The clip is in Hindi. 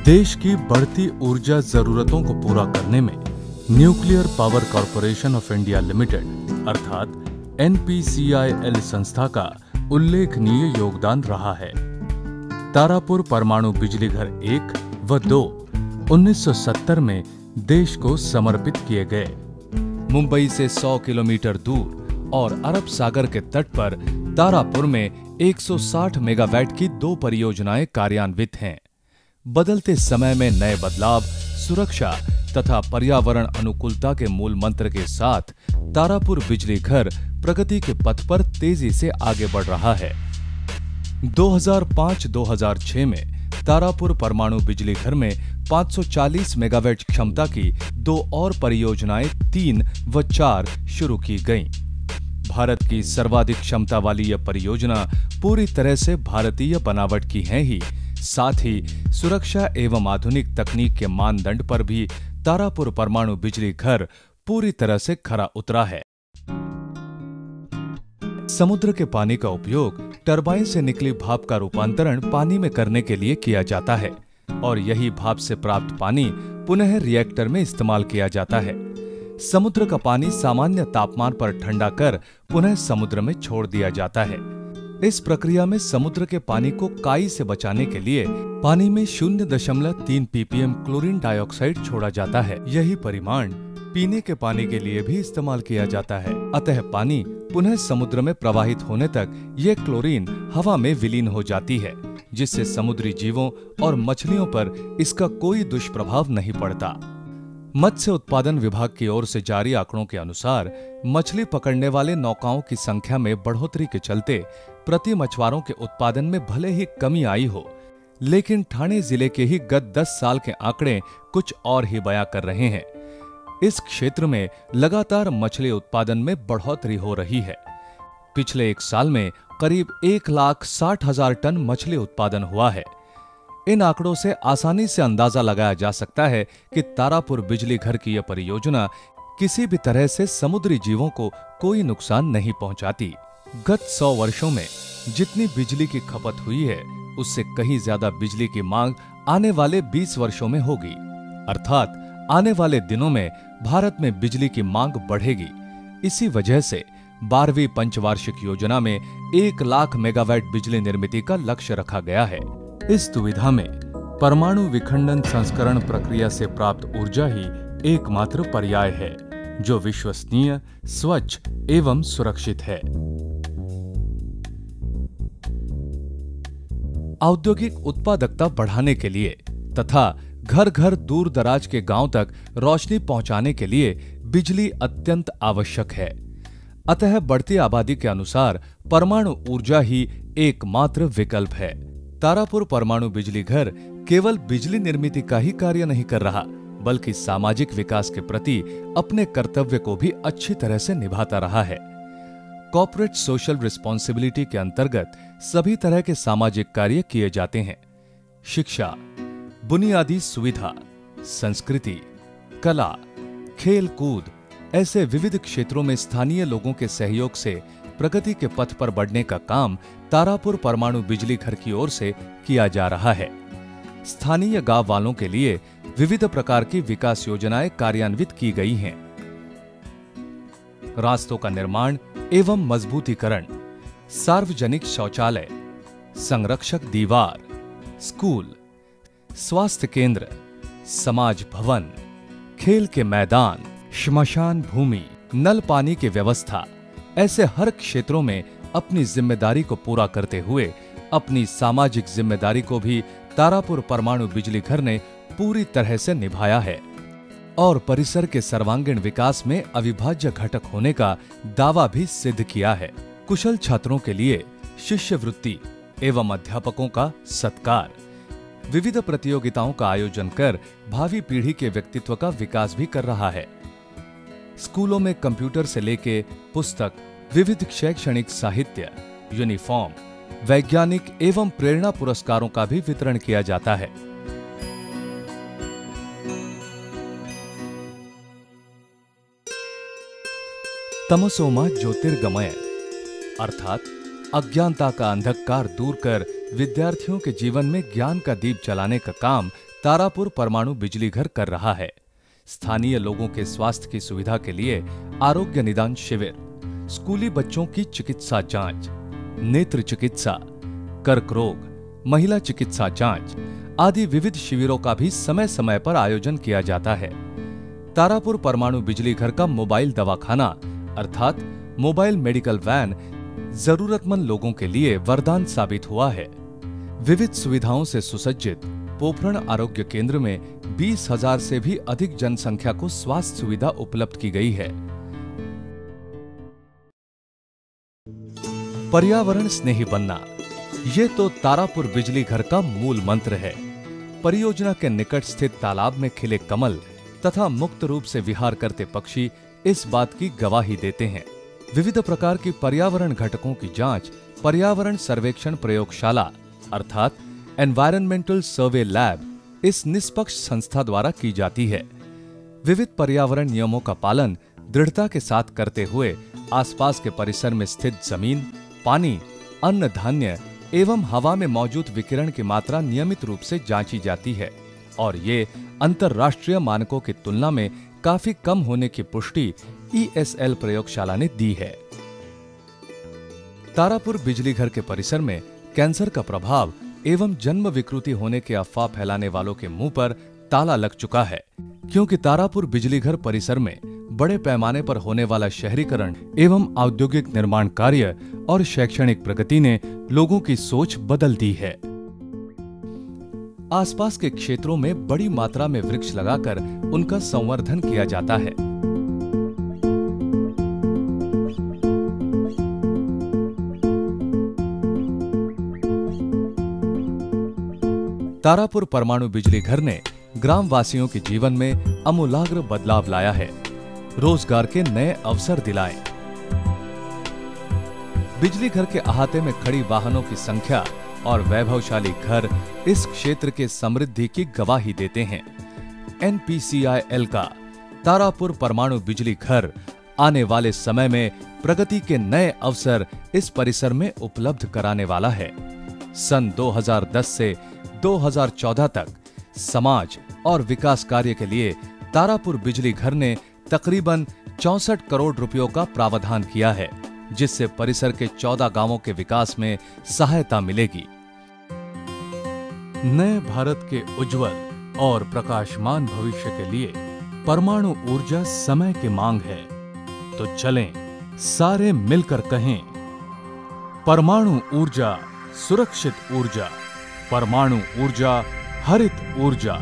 देश की बढ़ती ऊर्जा जरूरतों को पूरा करने में nuclear power corporation of India limited अर्थात NPCIL संस्था का उल्लेखनीय योगदान रहा है। तारापुर परमाणु बिजली घर 1 व 2 1970 में देश को समर्पित किए गए। मुंबई से 100 किलोमीटर दूर और अरब सागर के तट पर तारापुर में 160 मेगावाट की 2 परियोजनाएं कार्यान्वित हैं। बदलते समय में नए बदलाव, सुरक्षा तथा पर्यावरण अनुकूलता के मूल मंत्र के साथ तारापुर बिजली घर प्रगति के पथ पर तेजी से आगे बढ़ रहा है। 2005-2006 में तारापुर परमाणु बिजली घर में 540 मेगावाट क्षमता की 2 और परियोजनाएं 3 व 4 शुरू की गईं। भारत की सर्वाधिक क्षमता वाली यह परियोजना पूरी तरह से भारतीय बनावट की है ही, साथ ही सुरक्षा एवं आधुनिक तकनीक के मानदंड पर भी तारापुर परमाणु बिजली घर पूरी तरह से खरा उतरा है। समुद्र के पानी का उपयोग टरबाइन से निकली भाप का रूपांतरण पानी में करने के लिए किया जाता है और यही भाप से प्राप्त पानी पुनः रिएक्टर में इस्तेमाल किया जाता है। समुद्र का पानी सामान्य तापमान पर ठंडा कर पुनः समुद्र में छोड़ दिया जाता है। इस प्रक्रिया में समुद्र के पानी को काई से बचाने के लिए पानी में 0.3 ppm क्लोरीन डाइऑक्साइड छोड़ा जाता है। यही परिमाण पीने के पानी के लिए भी इस्तेमाल किया जाता है। अतः पानी पुनः समुद्र में प्रवाहित होने तक ये क्लोरीन हवा में विलीन हो जाती है, जिससे समुद्री जीवों और मछलियों पर इसका कोई दुष्प्रभाव नहीं पड़ता। मत्स्य उत्पादन विभाग की ओर से जारी आंकड़ों के अनुसार मछली पकड़ने वाले नौकाओं की संख्या में बढ़ोतरी के चलते प्रति मछुआरों के उत्पादन में भले ही कमी आई हो, लेकिन ठाणे जिले के ही गत 10 साल के आंकड़े कुछ और ही बयां कर रहे हैं। इस क्षेत्र में लगातार मछली उत्पादन में बढ़ोतरी हो रही है। पिछले 1 साल में करीब 1,60,000 टन मछली उत्पादन हुआ है। इन आंकड़ों से आसानी से अंदाजा लगाया जा सकता है कि तारापुर बिजली घर की यह परियोजना किसी भी तरह से समुद्री जीवों को कोई नुकसान नहीं पहुंचाती। गत 100 वर्षों में जितनी बिजली की खपत हुई है, उससे कहीं ज्यादा बिजली की मांग आने वाले 20 वर्षों में होगी। अर्थात आने वाले दिनों में भारत में बिजली की मांग बढ़ेगी। इसी वजह से 12वीं पंचवार्षिक योजना में 1 लाख मेगावाट बिजली निर्मित का लक्ष्य रखा गया है। इस दुविधा में परमाणु विखंडन संस्करण प्रक्रिया से प्राप्त ऊर्जा ही एकमात्र पर्याय है, जो विश्वसनीय, स्वच्छ एवं सुरक्षित है। औद्योगिक उत्पादकता बढ़ाने के लिए तथा घर घर दूर दराज के गांव तक रोशनी पहुंचाने के लिए बिजली अत्यंत आवश्यक है। अतः बढ़ती आबादी के अनुसार परमाणु ऊर्जा ही एकमात्र विकल्प है। तारापुर परमाणु बिजली घर केवल बिजली निर्मित का ही कार्य नहीं कर रहा, बल्कि सामाजिक विकास के प्रति अपने कर्तव्य को भी अच्छी तरह से निभाता रहा है। कॉर्पोरेट सोशल रिस्पॉन्सिबिलिटी के अंतर्गत सभी तरह के सामाजिक कार्य किए जाते हैं। शिक्षा, बुनियादी सुविधा, संस्कृति, कला, खेल कूद, ऐसे विविध क्षेत्रों में स्थानीय लोगों के सहयोग से प्रगति के पथ पर बढ़ने का काम तारापुर परमाणु बिजली घर की ओर से किया जा रहा है। स्थानीय गांव वालों के लिए विविध प्रकार की विकास योजनाएं कार्यान्वित की गई हैं। रास्तों का निर्माण एवं मजबूतीकरण, सार्वजनिक शौचालय, संरक्षक दीवार, स्कूल, स्वास्थ्य केंद्र, समाज भवन, खेल के मैदान, श्मशान भूमि, नल पानी की व्यवस्था, ऐसे हर क्षेत्रों में अपनी जिम्मेदारी को पूरा करते हुए अपनी सामाजिक जिम्मेदारी को भी तारापुर परमाणु बिजली घर ने पूरी तरह से निभाया है और परिसर के सर्वांगीण विकास में अविभाज्य घटक होने का दावा भी सिद्ध किया है। कुशल छात्रों के लिए शिष्यवृत्ति एवं अध्यापकों का सत्कार, विविध प्रतियोगिताओं का आयोजन कर भावी पीढ़ी के व्यक्तित्व का विकास भी कर रहा है। स्कूलों में कंप्यूटर से लेके पुस्तक, विविध शैक्षणिक साहित्य, यूनिफॉर्म, वैज्ञानिक एवं प्रेरणा पुरस्कारों का भी वितरण किया जाता है। तमसोमा ज्योतिर्गमय अर्थात अज्ञानता का अंधकार दूर कर विद्यार्थियों के जीवन में ज्ञान का दीप जलाने का काम तारापुर परमाणु बिजली घर कर रहा है। स्थानीय लोगों के स्वास्थ्य की सुविधा के लिए आरोग्य निदान शिविर, स्कूली बच्चों की चिकित्सा जांच, नेत्र चिकित्सा, कर्क रोग, महिला चिकित्सा जांच आदि विविध शिविरों का भी समय समय पर आयोजन किया जाता है। तारापुर परमाणु बिजली घर का मोबाइल दवाखाना अर्थात मोबाइल मेडिकल वैन जरूरतमंद लोगों के लिए वरदान साबित हुआ है। विविध सुविधाओं से सुसज्जित पोफरण आरोग्य केंद्र में 20,000 से भी अधिक जनसंख्या को स्वास्थ्य सुविधा उपलब्ध की गई है। पर्यावरण स्नेही बनना, ये तो तारापुर बिजली घर का मूल मंत्र है। परियोजना के निकट स्थित तालाब में खिले कमल तथा मुक्त रूप से विहार करते पक्षी इस बात की गवाही देते हैं। विविध प्रकार की पर्यावरण घटकों की जांच पर्यावरण सर्वेक्षण प्रयोगशाला अर्थात एनवायरमेंटल सर्वे लैब इस निष्पक्ष संस्था द्वारा की जाती है। विविध पर्यावरण नियमों का पालन दृढ़ता के साथ करते हुए आसपास के परिसर में स्थित जमीन, पानी, अन्न धान्य एवं हवा में मौजूद विकिरण की मात्रा नियमित रूप से जांची जाती है और ये अंतरराष्ट्रीय मानकों की तुलना में काफी कम होने की पुष्टि ESL प्रयोगशाला ने दी है। तारापुर बिजली घर के परिसर में कैंसर का प्रभाव एवं जन्म विकृति होने की अफवाह फैलाने वालों के मुंह पर ताला लग चुका है, क्योंकि तारापुर बिजली घर परिसर में बड़े पैमाने पर होने वाला शहरीकरण एवं औद्योगिक निर्माण कार्य और शैक्षणिक प्रगति ने लोगों की सोच बदल दी है। आसपास के क्षेत्रों में बड़ी मात्रा में वृक्ष लगाकर उनका संवर्धन किया जाता है। तारापुर परमाणु बिजली घर ने ग्राम वासियों के जीवन में आमूलाग्र बदलाव लाया है, रोजगार के नए अवसर दिलाए। बिजली घर के अहाते में खड़ी वाहनों की संख्या और वैभवशाली घर इस क्षेत्र के समृद्धि की गवाही देते हैं। NPCIL का तारापुर परमाणु बिजली घर आने वाले समय में प्रगति के नए अवसर इस परिसर में उपलब्ध कराने वाला है। सन 2010 से 2014 तक समाज और विकास कार्य के लिए तारापुर बिजली घर ने तकरीबन 64 करोड़ रुपयों का प्रावधान किया है, जिससे परिसर के 14 गांवों के विकास में सहायता मिलेगी। नए भारत के उज्जवल और प्रकाशमान भविष्य के लिए परमाणु ऊर्जा समय की मांग है, तो चलें सारे मिलकर कहें, परमाणु ऊर्जा सुरक्षित ऊर्जा, परमाणु ऊर्जा हरित ऊर्जा।